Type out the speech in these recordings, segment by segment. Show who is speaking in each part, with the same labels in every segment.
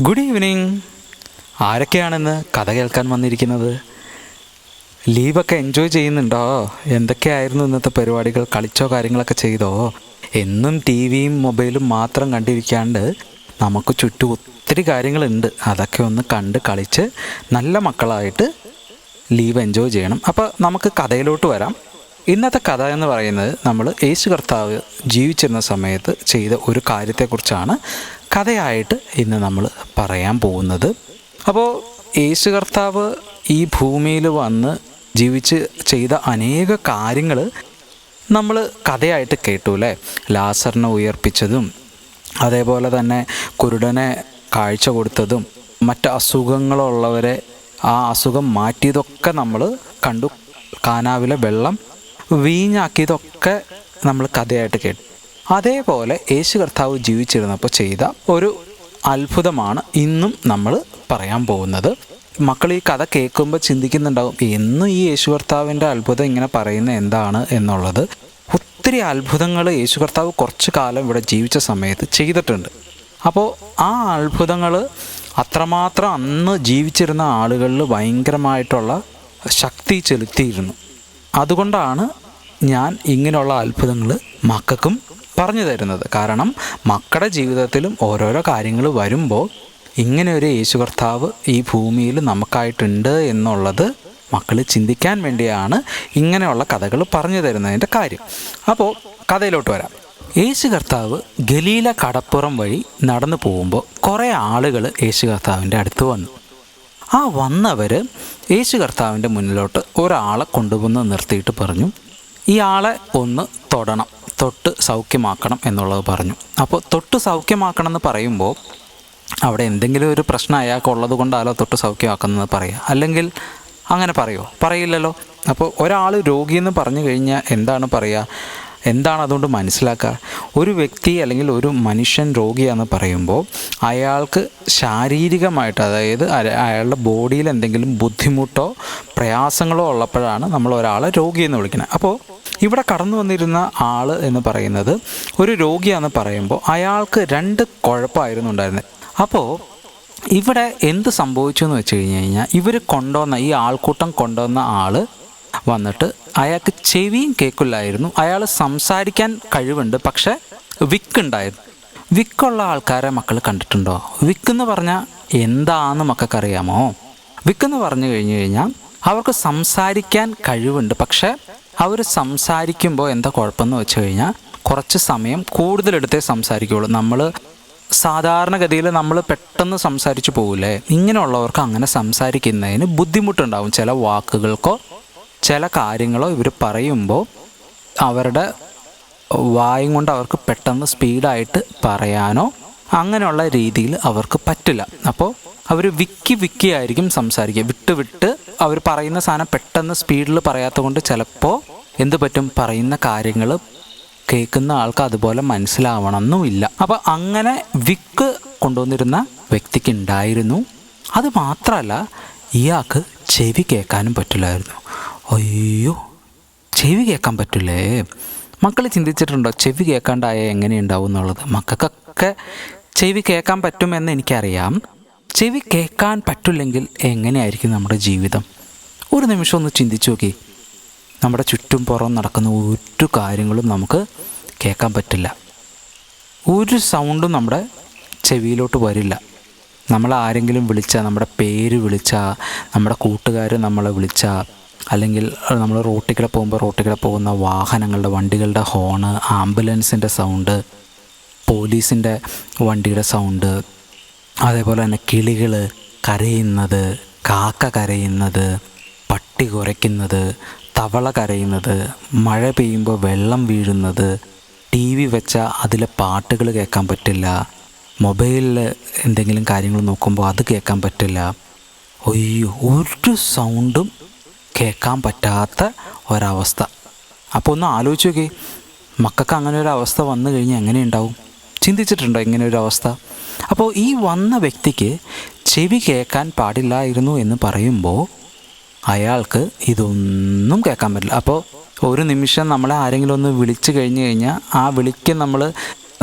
Speaker 1: Good evening. ആരൊക്കെയാണെന്ന് കഥ കേൾക്കാൻ വന്നിരിക്കുന്നത്? ലീവൊക്കെ എൻജോയ് ചെയ്യുന്നുണ്ടോ? എന്തൊക്കെയായിരുന്നു ഇന്നത്തെ പരിപാടികൾ? കളിച്ചോ, കാര്യങ്ങളൊക്കെ ചെയ്തോ? എന്നും ടി വിയും മൊബൈലും മാത്രം കണ്ടിരിക്കാണ്ട് നമുക്ക് ചുറ്റും ഒത്തിരി കാര്യങ്ങളുണ്ട്. അതൊക്കെ ഒന്ന് കണ്ട് കളിച്ച് നല്ല മക്കളായിട്ട് ലീവ് എൻജോയ് ചെയ്യണം. അപ്പോൾ നമുക്ക് കഥയിലോട്ട് വരാം. ഇന്നത്തെ കഥ എന്ന് പറയുന്നത് നമ്മൾ യേശു കർത്താവ് ജീവിച്ചിരുന്ന സമയത്ത് ചെയ്ത ഒരു കാര്യത്തെക്കുറിച്ചാണ് കഥയായിട്ട് ഇന്ന് നമ്മൾ പറയാൻ പോകുന്നത്. അപ്പോൾ യേശു കർത്താവ് ഈ ഭൂമിയിൽ വന്ന് ജീവിച്ച് ചെയ്ത അനേക കാര്യങ്ങൾ നമ്മൾ കഥയായിട്ട് കേട്ടു അല്ലേ? ലാസറിനെ ഉയർപ്പിച്ചതും, അതേപോലെ തന്നെ കുരുടനെ കാഴ്ച കൊടുത്തതും, മറ്റ് അസുഖങ്ങളുള്ളവരെ ആ അസുഖം മാറ്റിയതൊക്കെ നമ്മൾ കണ്ടു. കാനാവിലെ വെള്ളം വീഞ്ഞാക്കിയതൊക്കെ നമ്മൾ കഥയായിട്ട് കേട്ടു. അതേപോലെ യേശു കർത്താവ് ജീവിച്ചിരുന്നപ്പോൾ ചെയ്ത ഒരു അത്ഭുതമാണ് ഇന്നും നമ്മൾ പറയാൻ പോകുന്നത്. മക്കൾ ഈ കഥ കേൾക്കുമ്പോൾ ചിന്തിക്കുന്നുണ്ടാവും, എന്നും ഈ യേശു കർത്താവിൻ്റെ അത്ഭുതം ഇങ്ങനെ പറയുന്നത് എന്താണ് എന്നുള്ളത്. ഒത്തിരി അത്ഭുതങ്ങൾ യേശു കർത്താവ് കുറച്ചു കാലം ഇവിടെ ജീവിച്ച സമയത്ത് ചെയ്തിട്ടുണ്ട്. അപ്പോൾ ആ അത്ഭുതങ്ങൾ അത്രമാത്രം അന്ന് ജീവിച്ചിരുന്ന ആളുകളിൽ ഭയങ്കരമായിട്ടുള്ള ശക്തി ചെലുത്തിയിരുന്നു. അതുകൊണ്ടാണ് ഞാൻ ഇങ്ങനെയുള്ള അത്ഭുതങ്ങൾ മക്കൾക്കും പറഞ്ഞു തരുന്നത്. കാരണം മക്കളുടെ ജീവിതത്തിലും ഓരോരോ കാര്യങ്ങൾ വരുമ്പോൾ ഇങ്ങനെ ഒരു യേശു കർത്താവ് ഈ ഭൂമിയിൽ നമുക്കായിട്ടുണ്ട് എന്നുള്ളത് മക്കൾ ചിന്തിക്കാൻ വേണ്ടിയാണ് ഇങ്ങനെയുള്ള കഥകൾ പറഞ്ഞു തരുന്നതിൻ്റെ കാര്യം. അപ്പോൾ കഥയിലോട്ട് വരാം. യേശു കർത്താവ് ഗലീല കടപ്പുറം വഴി നടന്നു പോകുമ്പോൾ കുറേ ആളുകൾ യേശു കർത്താവിൻ്റെ അടുത്ത് വന്നു. ആ വന്നവർ യേശു കർത്താവിൻ്റെ മുന്നിലോട്ട് ഒരാളെ കൊണ്ടുവന്ന് നിർത്തിയിട്ട് പറഞ്ഞു, ഈ ആളെ ഒന്ന് തൊടണം, തൊട്ട് സൗഖ്യമാക്കണം എന്നുള്ളത് പറഞ്ഞു. അപ്പോൾ തൊട്ട് സൗഖ്യമാക്കണം എന്ന് പറയുമ്പോൾ അവിടെ എന്തെങ്കിലും ഒരു പ്രശ്നം അയാൾക്കുള്ളത് കൊണ്ടാലോ തൊട്ട് സൗഖ്യമാക്കുന്നത് പറയുക, അല്ലെങ്കിൽ അങ്ങനെ പറയുമോ? പറയില്ലല്ലോ. അപ്പോൾ ഒരാൾ രോഗിയെന്ന് പറഞ്ഞു കഴിഞ്ഞാൽ എന്താണ് പറയുക? എന്താണ് അതുകൊണ്ട് മനസ്സിലാക്കുക? ഒരു വ്യക്തി അല്ലെങ്കിൽ ഒരു മനുഷ്യൻ രോഗിയാണെന്ന് പറയുമ്പോൾ അയാൾക്ക് ശാരീരികമായിട്ട്, അതായത് അയാളുടെ ബോഡിയിൽ എന്തെങ്കിലും ബുദ്ധിമുട്ടോ പ്രയാസങ്ങളോ ഉള്ളപ്പോഴാണ് നമ്മൾ ഒരാളെ രോഗിയെന്ന് വിളിക്കുന്നത്. അപ്പോൾ ഇവിടെ കടന്നു വന്നിരുന്ന ആൾ എന്ന് പറയുന്നത് ഒരു രോഗിയാണെന്ന് പറയുമ്പോൾ അയാൾക്ക് രണ്ട് കുഴപ്പമായിരുന്നു ഉണ്ടായിരുന്നത്. അപ്പോൾ ഇവിടെ എന്ത് സംഭവിച്ചു എന്ന് വെച്ച് കഴിഞ്ഞാൽ ഇവർ കൊണ്ടുവന്ന ഈ ആൾക്കൂട്ടം കൊണ്ടുവന്ന ആൾ വന്നിട്ട് അയാൾക്ക് ചെവിയും കേൾക്കില്ലായിരുന്നു. അയാൾ സംസാരിക്കാൻ കഴിവുണ്ട്, പക്ഷെ വിക്കുണ്ടായിരുന്നു. വിക്കുള്ള ആൾക്കാരെ മക്കൾ കണ്ടിട്ടുണ്ടോ? വിക്കെന്ന് പറഞ്ഞാൽ എന്താണെന്ന് മക്കൾക്കറിയാമോ? വിക്കെന്ന് പറഞ്ഞു കഴിഞ്ഞാൽ അവർക്ക് സംസാരിക്കാൻ കഴിവുണ്ട്, പക്ഷെ അവർ സംസാരിക്കുമ്പോൾ എന്താ കുഴപ്പമെന്ന് വെച്ച് കഴിഞ്ഞാൽ കുറച്ച് സമയം കൂടുതലെടുത്തേ സംസാരിക്കുകയുള്ളൂ. നമ്മൾ സാധാരണഗതിയിൽ നമ്മൾ പെട്ടെന്ന് സംസാരിച്ച് പോകില്ലേ? ഇങ്ങനെയുള്ളവർക്ക് അങ്ങനെ സംസാരിക്കുന്നതിന് ബുദ്ധിമുട്ടുണ്ടാവും. ചില വാക്കുകൾക്കോ ചില കാര്യങ്ങളോ ഇവർ പറയുമ്പോൾ അവരുടെ വായും കൊണ്ട് അവർക്ക് പെട്ടെന്ന് സ്പീഡായിട്ട് പറയാനോ അങ്ങനെയുള്ള രീതിയിൽ അവർക്ക് പറ്റില്ല. അപ്പോൾ അവർ വിക്കിയായിരിക്കും സംസാരിക്കുക. വിട്ട് അവർ പറയുന്ന സാധനം പെട്ടെന്ന് സ്പീഡിൽ പറയാത്തത് കൊണ്ട് ചിലപ്പോൾ എന്ത് പറ്റും, പറയുന്ന കാര്യങ്ങൾ കേൾക്കുന്ന ആൾക്ക് അതുപോലെ മനസ്സിലാവണമെന്നുമില്ല. അപ്പോൾ അങ്ങനെ വിക്ക് കൊണ്ടുവന്നിരുന്ന വ്യക്തിക്ക് ഉണ്ടായിരുന്നു. അത് മാത്രമല്ല, ഇയാൾക്ക് ചെവി കേൾക്കാനും പറ്റില്ലായിരുന്നു. അയ്യോ, ചെവി കേൾക്കാൻ പറ്റില്ലേ? മക്കൾ ചിന്തിച്ചിട്ടുണ്ടോ ചെവി കേൾക്കാണ്ടായ എങ്ങനെയുണ്ടാവും എന്നുള്ളത്? മക്കൾക്കൊക്കെ ചെവി കേൾക്കാൻ പറ്റുമെന്ന് എനിക്കറിയാം. ചെവി കേൾക്കാൻ പറ്റില്ലെങ്കിൽ എങ്ങനെയായിരിക്കും നമ്മുടെ ജീവിതം? ഒരു നിമിഷം ഒന്ന് ചിന്തിച്ചു നോക്കി. നമ്മുടെ ചുറ്റും പുറം നടക്കുന്ന ഒരു കാര്യങ്ങളും നമുക്ക് കേൾക്കാൻ പറ്റില്ല. ഒരു സൗണ്ടും നമ്മുടെ ചെവിയിലോട്ട് വരില്ല. നമ്മൾ ആരെങ്കിലും വിളിച്ചാൽ, നമ്മുടെ പേര് വിളിച്ചാൽ, നമ്മുടെ കൂട്ടുകാർ നമ്മളെ വിളിച്ചാൽ, അല്ലെങ്കിൽ നമ്മൾ റോട്ടിൽ പോകുന്ന വാഹനങ്ങളുടെ വണ്ടികളുടെ ഹോണ്, ആംബുലൻസിൻ്റെ സൗണ്ട്, പോലീസിൻ്റെ വണ്ടിയുടെ സൗണ്ട്, അതേപോലെ തന്നെ കിളികൾ കരയുന്നത്, കാക്ക കരയുന്നത്, പട്ടി കുരയ്ക്കുന്നത്, തവള കരയുന്നത്, മഴ പെയ്യുമ്പോൾ വെള്ളം വീഴുന്നത്, ടി വി വെച്ചാൽ അതിലെ പാട്ടുകൾ കേൾക്കാൻ പറ്റില്ല, മൊബൈലിൽ എന്തെങ്കിലും കാര്യങ്ങൾ നോക്കുമ്പോൾ അത് കേൾക്കാൻ പറ്റില്ല. അയ്യോ, ഒരു സൗണ്ടും കേൾക്കാൻ പറ്റാത്ത ഒരവസ്ഥ. അപ്പോൾ ഒന്ന് ആലോചിച്ച് നോക്കി, മക്കൾക്ക് അങ്ങനെ ഒരു അവസ്ഥ വന്നു കഴിഞ്ഞാൽ എങ്ങനെയുണ്ടാവും? ചിന്തിച്ചിട്ടുണ്ടോ ഇങ്ങനെ ഒരു അവസ്ഥ? അപ്പോൾ ഈ വന്ന വ്യക്തിക്ക് ചെവി കേൾക്കാൻ പാടില്ലായിരുന്നു എന്ന് പറയുമ്പോൾ അയാൾക്ക് ഇതൊന്നും കേൾക്കാൻ പറ്റില്ല. അപ്പോൾ ഒരു നിമിഷം നമ്മളെ ആരെങ്കിലും ഒന്ന് വിളിച്ചു കഴിഞ്ഞ് കഴിഞ്ഞാൽ ആ വിളിക്ക്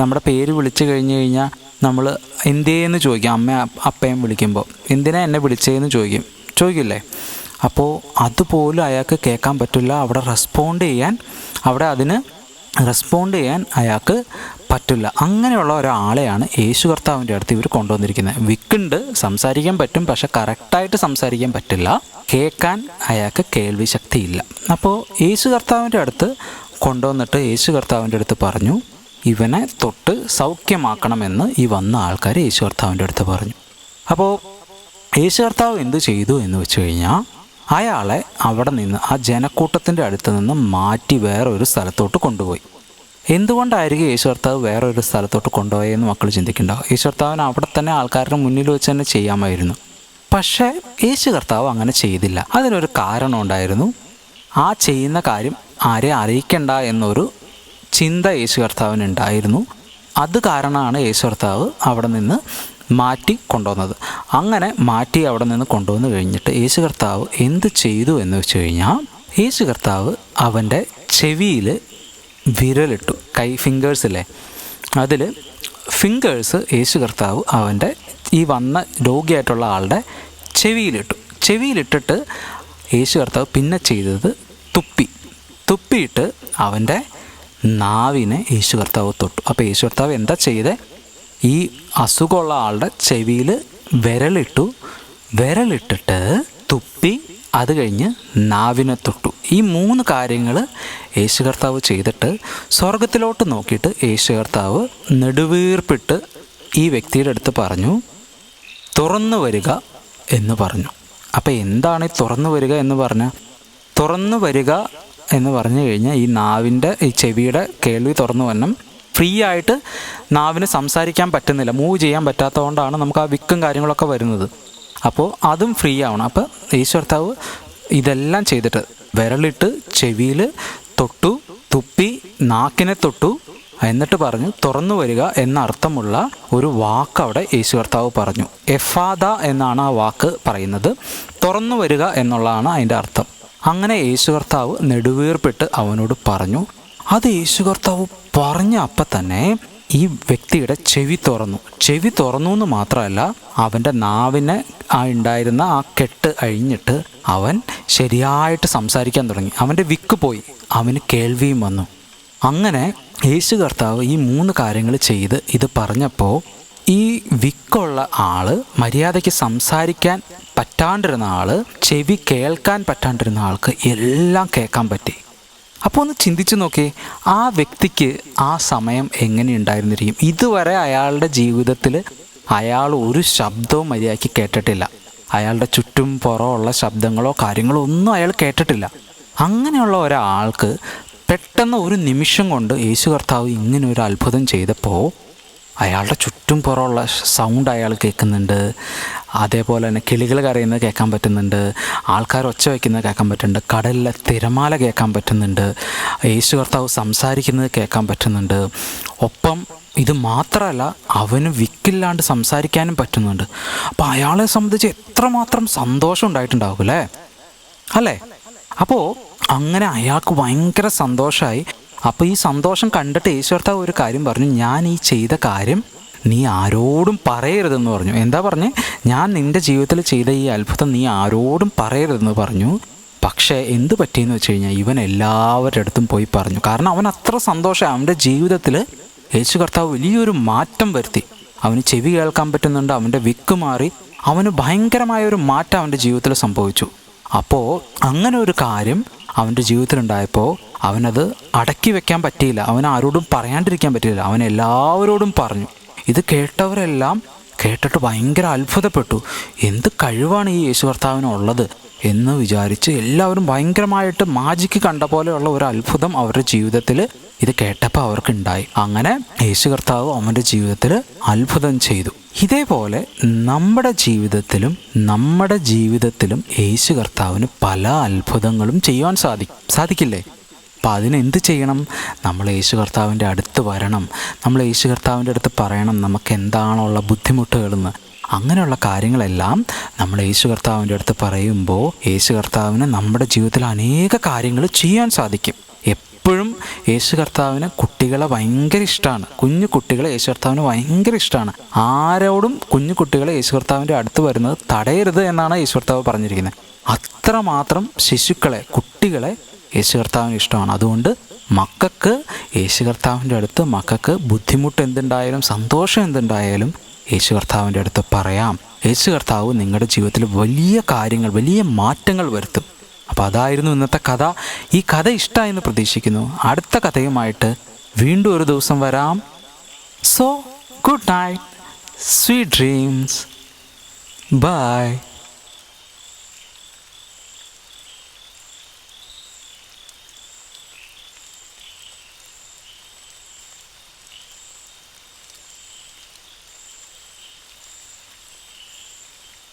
Speaker 1: നമ്മുടെ പേര് വിളിച്ചു കഴിഞ്ഞ് കഴിഞ്ഞാൽ നമ്മൾ എന്തേന്ന് ചോദിക്കും, അമ്മ അപ്പയും വിളിക്കുമ്പോൾ എന്തിനാ എന്നെ വിളിച്ചതെന്ന് ചോദിക്കില്ലേ? അപ്പോൾ അതുപോലും അയാൾക്ക് കേൾക്കാൻ പറ്റില്ല. അതിന് റെസ്പോണ്ട് ചെയ്യാൻ അയാൾക്ക് പറ്റില്ല. അങ്ങനെയുള്ള ഒരാളെയാണ് യേശു കർത്താവിൻ്റെ അടുത്ത് ഇവർ കൊണ്ടുവന്നിരിക്കുന്നത്. വിക്കുണ്ട്, സംസാരിക്കാൻ പറ്റും, പക്ഷെ കറക്റ്റായിട്ട് സംസാരിക്കാൻ പറ്റില്ല. കേൾക്കാൻ അയാൾക്ക് കേൾവി ശക്തിയില്ല. അപ്പോൾ യേശു കർത്താവിൻ്റെ അടുത്ത് കൊണ്ടുവന്നിട്ട് യേശു കർത്താവിൻ്റെ അടുത്ത് പറഞ്ഞു, ഇവനെ തൊട്ട് സൗഖ്യമാക്കണമെന്ന് ഈ വന്ന ആൾക്കാർ യേശു കർത്താവിൻ്റെ അടുത്ത് പറഞ്ഞു. അപ്പോൾ യേശു കർത്താവ് എന്ത് ചെയ്തു എന്ന് വെച്ച് കഴിഞ്ഞാൽ, അയാളെ അവിടെ നിന്ന്, ആ ജനക്കൂട്ടത്തിൻ്റെ അടുത്ത് നിന്ന് മാറ്റി വേറൊരു സ്ഥലത്തോട്ട് കൊണ്ടുപോയി. എന്തുകൊണ്ടായിരിക്കും യേശു കർത്താവ് വേറൊരു സ്ഥലത്തോട്ട് കൊണ്ടുപോയെന്ന് മക്കൾ ചിന്തിക്കുന്നുണ്ടാവും. യേശു കർത്താവിന് അവിടെ തന്നെ ആൾക്കാരുടെ മുന്നിൽ വെച്ച് തന്നെ ചെയ്യാമായിരുന്നു. പക്ഷേ യേശു കർത്താവ് അങ്ങനെ ചെയ്തില്ല. അതിനൊരു കാരണം ഉണ്ടായിരുന്നു. ആ ചെയ്യുന്ന കാര്യം ആരെ അറിയിക്കണ്ട എന്നൊരു ചിന്ത യേശു കർത്താവിനുണ്ടായിരുന്നു. അത് കാരണമാണ് യേശു കർത്താവ് അവിടെ നിന്ന് മാറ്റി കൊണ്ടുവന്നത്. അങ്ങനെ മാറ്റി അവിടെ നിന്ന് കൊണ്ടുവന്ന് കഴിഞ്ഞിട്ട് യേശു കർത്താവ് എന്ത് ചെയ്തു എന്ന് വെച്ച് കഴിഞ്ഞാൽ, യേശു കർത്താവ് അവൻ്റെ ചെവിയിൽ വിരലിട്ടു. ഫിംഗേഴ്സില്ലേ, അതിൽ ഫിംഗേഴ്സ് യേശു കർത്താവ് അവൻ്റെ ഈ വന്ന രോഗിയായിട്ടുള്ള ആളുടെ ചെവിയിലിട്ടിട്ട് യേശു കർത്താവ് പിന്നെ ചെയ്തത് തുപ്പിയിട്ട് അവൻ്റെ നാവിനെ യേശു കർത്താവ് തൊട്ടു. അപ്പോൾ യേശു കർത്താവ് എന്താ ചെയ്തേ? ഈ അസുഖമുള്ള ആളുടെ ചെവിയിൽ വിരലിട്ടിട്ട് തുപ്പി, അത് കഴിഞ്ഞ് നാവിനെ തൊട്ടു. ഈ 3 കാര്യങ്ങൾ യേശു കർത്താവ് ചെയ്തിട്ട് സ്വർഗത്തിലോട്ട് നോക്കിയിട്ട് യേശു കർത്താവ് നെടുവീർപ്പിട്ട് ഈ വ്യക്തിയുടെ അടുത്ത് പറഞ്ഞു, തുറന്നു വരിക എന്ന് പറഞ്ഞു. അപ്പോൾ എന്താണ് ഈ തുറന്നു വരിക എന്ന് പറഞ്ഞാൽ? തുറന്നു വരിക എന്ന് പറഞ്ഞു കഴിഞ്ഞാൽ ഈ ചെവിയുടെ കേൾവി തുറന്നു വന്നം ഫ്രീ ആയിട്ട് നാവിന് സംസാരിക്കാൻ പറ്റുന്നില്ല, മൂവ് ചെയ്യാൻ പറ്റാത്തതുകൊണ്ടാണ് നമുക്ക് ആ വിക്കും കാര്യങ്ങളൊക്കെ വരുന്നത്. അപ്പോൾ അതും ഫ്രീ ആവണം. അപ്പോൾ യേശു കർത്താവ് ഇതെല്ലാം ചെയ്തിട്ട് വിരലിട്ട് ചെവിയിൽ തൊട്ടു, തുപ്പി, നാക്കിനെ തൊട്ടു, എന്നിട്ട് പറഞ്ഞു തുറന്നു വരിക എന്നർത്ഥമുള്ള ഒരു വാക്ക് അവിടെ യേശു കർത്താവ് പറഞ്ഞു. എഫാദ എന്നാണ് ആ വാക്ക് പറയുന്നത്. തുറന്നു വരിക എന്നുള്ളതാണ് അതിൻ്റെ അർത്ഥം. അങ്ങനെ യേശു കർത്താവ് നെടുവീർപ്പിട്ട് അവനോട് പറഞ്ഞു. അത് യേശു കർത്താവ് പറഞ്ഞ അപ്പം തന്നെ ഈ വ്യക്തിയുടെ ചെവി തുറന്നു എന്ന് മാത്രമല്ല, അവൻ്റെ നാവിനെ ഉണ്ടായിരുന്ന ആ കെട്ട് അഴിഞ്ഞിട്ട് അവൻ ശരിയായിട്ട് സംസാരിക്കാൻ തുടങ്ങി. അവൻ്റെ വിക്ക് പോയി, അവന് കേൾവിയും വന്നു. അങ്ങനെ യേശു കർത്താവ് ഈ 3 കാര്യങ്ങൾ ചെയ്ത് ഇത് പറഞ്ഞപ്പോൾ ഈ വിക്കുള്ള ആള്, മര്യാദയ്ക്ക് സംസാരിക്കാൻ പറ്റാണ്ടിരുന്ന ആള്, ചെവി കേൾക്കാൻ പറ്റാണ്ടിരുന്ന ആൾക്ക് എല്ലാം കേൾക്കാൻ പറ്റി. അപ്പോൾ ഒന്ന് ചിന്തിച്ചു നോക്കിയേ, ആ വ്യക്തിക്ക് ആ സമയം എങ്ങനെ ഉണ്ടായിരുന്നിരിക്കും? ഇതുവരെ അയാളുടെ ജീവിതത്തിൽ അയാൾ ഒരു ശബ്ദവും മര്യാദയ്ക്ക് കേട്ടിട്ടില്ല. അയാളുടെ ചുറ്റും പുറമുള്ള ശബ്ദങ്ങളോ കാര്യങ്ങളോ ഒന്നും അയാൾ കേട്ടിട്ടില്ല. അങ്ങനെയുള്ള ഒരാൾക്ക് പെട്ടെന്ന് ഒരു നിമിഷം കൊണ്ട് യേശു കർത്താവ് ഇങ്ങനെ ഒരു അത്ഭുതം ചെയ്തപ്പോൾ അയാളുടെ ചുറ്റും പുറമുള്ള സൗണ്ട് അയാൾ കേൾക്കുന്നുണ്ട്. അതേപോലെ തന്നെ കിളികൾ കരയുന്നത് കേൾക്കാൻ പറ്റുന്നുണ്ട്, ആൾക്കാർ ഒച്ച വയ്ക്കുന്നത് കേൾക്കാൻ പറ്റുന്നുണ്ട്, കടലിലെ തിരമാല കേൾക്കാൻ പറ്റുന്നുണ്ട്, യേശു കർത്താവ് സംസാരിക്കുന്നത് കേൾക്കാൻ പറ്റുന്നുണ്ട്. ഒപ്പം ഇത് മാത്രമല്ല, അവന് വിക്കില്ലാണ്ട് സംസാരിക്കാനും പറ്റുന്നുണ്ട്. അപ്പോൾ അയാളെ സംബന്ധിച്ച് എത്രമാത്രം സന്തോഷം ഉണ്ടായിട്ടുണ്ടാവും അല്ലേ? അപ്പോൾ അങ്ങനെ അയാൾക്ക് ഭയങ്കര സന്തോഷമായി. അപ്പോൾ ഈ സന്തോഷം കണ്ടിട്ട് യേശു കർത്താവ് ഒരു കാര്യം പറഞ്ഞു, ഞാൻ ഈ ചെയ്ത കാര്യം നീ ആരോടും പറയരുതെന്ന് പറഞ്ഞു. എന്താ പറഞ്ഞേ? ഞാൻ നിൻ്റെ ജീവിതത്തിൽ ചെയ്ത ഈ അത്ഭുതം നീ ആരോടും പറയരുതെന്ന് പറഞ്ഞു. പക്ഷേ എന്ത് പറ്റിയെന്ന് വെച്ച് കഴിഞ്ഞാൽ ഇവൻ എല്ലാവരുടെ അടുത്തും പോയി പറഞ്ഞു. കാരണം അവൻ അത്ര സന്തോഷം, അവൻ്റെ ജീവിതത്തിൽ യേശു കർത്താവ് വലിയൊരു മാറ്റം വരുത്തി. അവന് ചെവി കേൾക്കാൻ പറ്റുന്നുണ്ട്, അവൻ്റെ വിക്ക് മാറി, അവന് ഭയങ്കരമായൊരു മാറ്റം അവൻ്റെ ജീവിതത്തിൽ സംഭവിച്ചു. അപ്പോൾ അങ്ങനെ ഒരു കാര്യം അവൻ്റെ ജീവിതത്തിലുണ്ടായപ്പോൾ അവനത് അടക്കി വെക്കാൻ പറ്റിയില്ല, അവൻ ആരോടും പറയാണ്ടിരിക്കാൻ പറ്റിയില്ല, അവൻ എല്ലാവരോടും പറഞ്ഞു. ഇത് കേട്ടവരെല്ലാം കേട്ടിട്ട് ഭയങ്കര അത്ഭുതപ്പെട്ടു. എന്ത് കഴിവാണ് ഈ യേശു കർത്താവിനുള്ളത് എന്ന് വിചാരിച്ച് എല്ലാവരും ഭയങ്കരമായിട്ട് മാജിക്ക് കണ്ട പോലെയുള്ള ഒരു അത്ഭുതം അവരുടെ ജീവിതത്തിൽ ഇത് കേട്ടപ്പോൾ അവർക്കുണ്ടായി. അങ്ങനെ യേശു കർത്താവ് അവൻ്റെ ജീവിതത്തിൽ അത്ഭുതം ചെയ്തു. ഇതേപോലെ നമ്മുടെ ജീവിതത്തിലും യേശു കർത്താവിന് പല അത്ഭുതങ്ങളും ചെയ്യുവാൻ സാധിക്കില്ലേ? അപ്പം അതിനെന്ത് ചെയ്യണം? നമ്മൾ യേശു കർത്താവിൻ്റെ അടുത്ത് വരണം. നമ്മൾ യേശു കർത്താവിൻ്റെ അടുത്ത് പറയണം നമുക്ക് എന്താണുള്ള ബുദ്ധിമുട്ടുകളെന്ന്. അങ്ങനെയുള്ള കാര്യങ്ങളെല്ലാം നമ്മൾ യേശു കർത്താവിൻ്റെ അടുത്ത് പറയുമ്പോൾ യേശു കർത്താവിന് നമ്മുടെ ജീവിതത്തിൽ അനേക കാര്യങ്ങൾ ചെയ്യാൻ സാധിക്കും. എപ്പോഴും യേശു കർത്താവിന് കുട്ടികളെ ഭയങ്കര ഇഷ്ടമാണ്. കുഞ്ഞു കുട്ടികളെ യേശു കർത്താവിന് ഭയങ്കര ഇഷ്ടമാണ്. ആരോടും കുഞ്ഞു കുട്ടികളെ യേശു കർത്താവിൻ്റെ അടുത്ത് വരുന്നത് തടയരുത് എന്നാണ് യേശു കർത്താവ് പറഞ്ഞിരിക്കുന്നത്. അത്രമാത്രം ശിശുക്കളെ, കുട്ടികളെ യേശു കർത്താവിന് ഇഷ്ടമാണ്. അതുകൊണ്ട് മക്കൾക്ക് യേശു കർത്താവിൻ്റെ അടുത്ത് മക്കൾക്ക് ബുദ്ധിമുട്ട് എന്തുണ്ടായാലും സന്തോഷം എന്തുണ്ടായാലും യേശു കർത്താവിൻ്റെ അടുത്ത് പറയാം. യേശു കർത്താവ് നിങ്ങളുടെ ജീവിതത്തിൽ വലിയ കാര്യങ്ങൾ, വലിയ മാറ്റങ്ങൾ വരുത്തും. അപ്പോൾ അതായിരുന്നു ഇന്നത്തെ കഥ. ഈ കഥ ഇഷ്ടമായെന്ന് പ്രതീക്ഷിക്കുന്നു. അടുത്ത കഥയുമായിട്ട് വീണ്ടും ഒരു ദിവസം വരാം. So good night, sweet dreams, by.